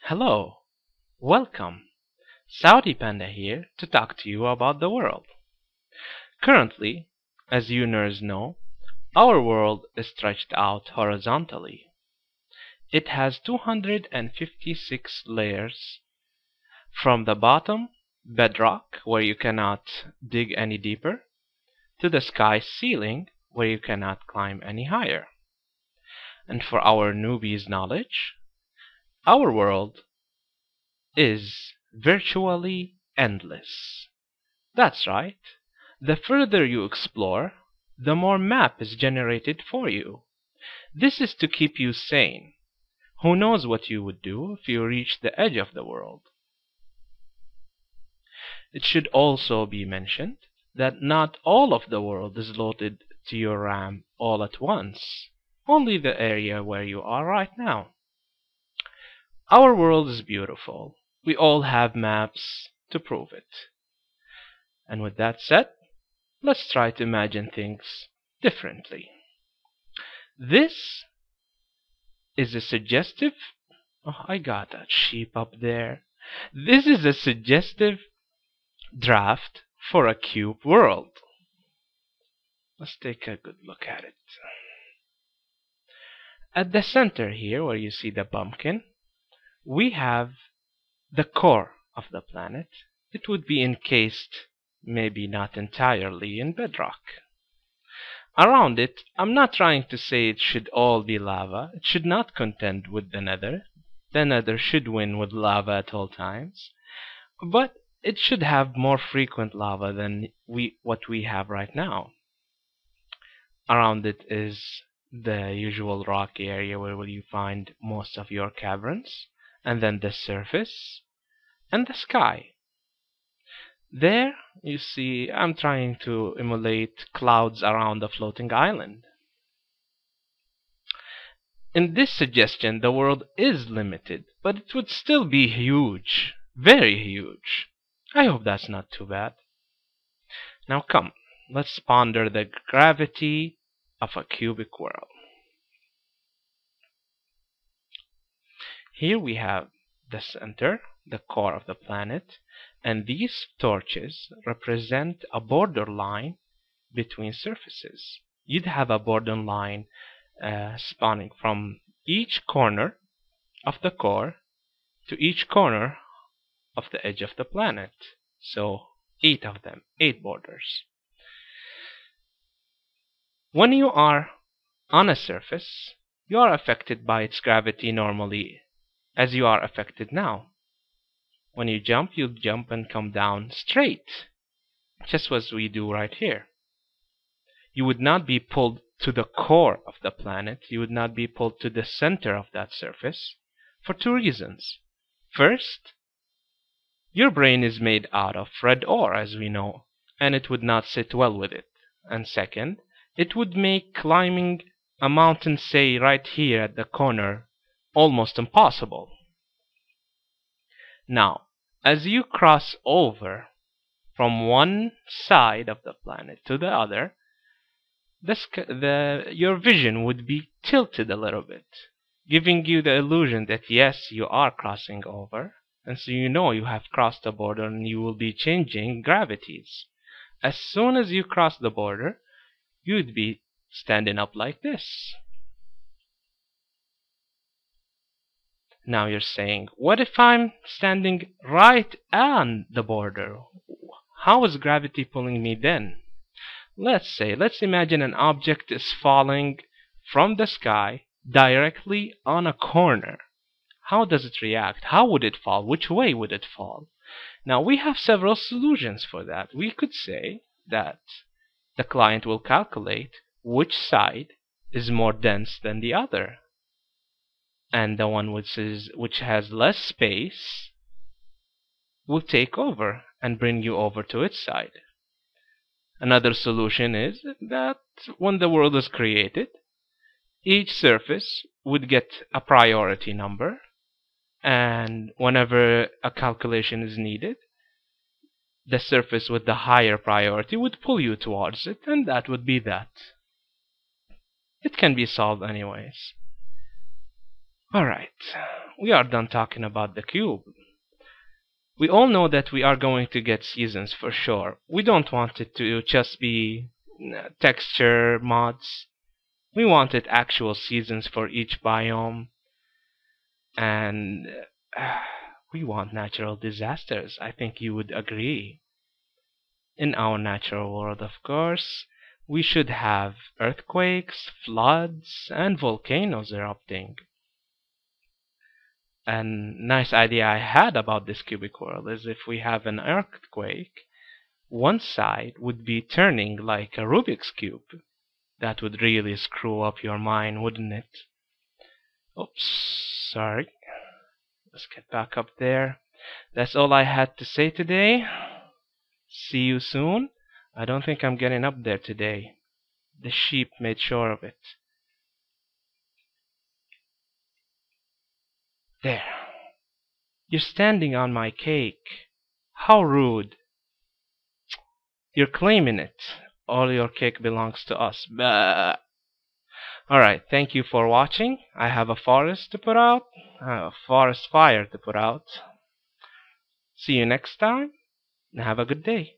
Hello, welcome. Saudi Panda here to talk to you about the world. Currently, as you nerds know, our world is stretched out horizontally. It has 256 layers from the bottom, bedrock, where you cannot dig any deeper, to the sky ceiling, where you cannot climb any higher. And for our newbies' knowledge, our world is virtually endless. That's right. The further you explore, the more map is generated for you. This is to keep you sane. Who knows what you would do if you reached the edge of the world? It should also be mentioned that not all of the world is loaded to your RAM all at once. Only the area where you are right now. Our world is beautiful. We all have maps to prove it. And with that said, let's try to imagine things differently. This is a suggestive... Oh, I got that sheep up there. This is a suggestive draft for a cube world. Let's take a good look at it. At the center here, where you see the pumpkin, we have the core of the planet. It would be encased, maybe not entirely, in bedrock. Around it, I'm not trying to say it should all be lava. It should not contend with the nether. The nether should win with lava at all times. But it should have more frequent lava than what we have right now. Around it is the usual rocky area where you find most of your caverns, and then the surface and the sky. There you see I'm trying to emulate clouds around a floating island. In this suggestion, the world is limited, but it would still be huge, very huge. I hope that's not too bad. Now come, let's ponder the gravity of a cubic world. Here we have the center, the core of the planet, and these torches represent a borderline between surfaces. You'd have a borderline spanning from each corner of the core to each corner of the edge of the planet. So 8 of them, 8 borders. When you are on a surface, you are affected by its gravity normally, as you are affected now. When you jump, you'll jump and come down straight, just as we do right here. You would not be pulled to the core of the planet. You would not be pulled to the center of that surface for 2 reasons. First, your brain is made out of red ore, as we know, and it would not sit well with it. And second, it would make climbing a mountain, say right here at the corner, almost impossible. Now, as you cross over from one side of the planet to the other, your vision would be tilted a little bit, giving you the illusion that yes, you are crossing over, and so you know you have crossed the border and you will be changing gravities. As soon as you cross the border, you'd be standing up like this. Now you're saying, what if I'm standing right on the border? How is gravity pulling me then? Let's imagine an object is falling from the sky directly on a corner. How does it react? How would it fall? Which way would it fall? Now we have several solutions for that. We could say that the client will calculate which side is more dense than the other, and the one which has less space will take over and bring you over to its side. Another solution is that when the world is created, each surface would get a priority number, and whenever a calculation is needed, the surface with the higher priority would pull you towards it, and that would be that. It can be solved anyways. Alright, we are done talking about the cube. We all know that we are going to get seasons for sure. We don't want it to just be texture mods. We wanted actual seasons for each biome. And we want natural disasters. I think you would agree. In our natural world, of course, we should have earthquakes, floods, and volcanoes erupting. A nice idea I had about this cubic world is if we have an earthquake, one side would be turning like a Rubik's Cube. That would really screw up your mind, wouldn't it? Oops, sorry. Let's get back up there. That's all I had to say today. See you soon. I don't think I'm getting up there today. The sheep made sure of it. There. You're standing on my cake. How rude. You're claiming it. All your cake belongs to us. Bah. Alright, thank you for watching. I have a forest to put out. A forest fire to put out. See you next time, and have a good day.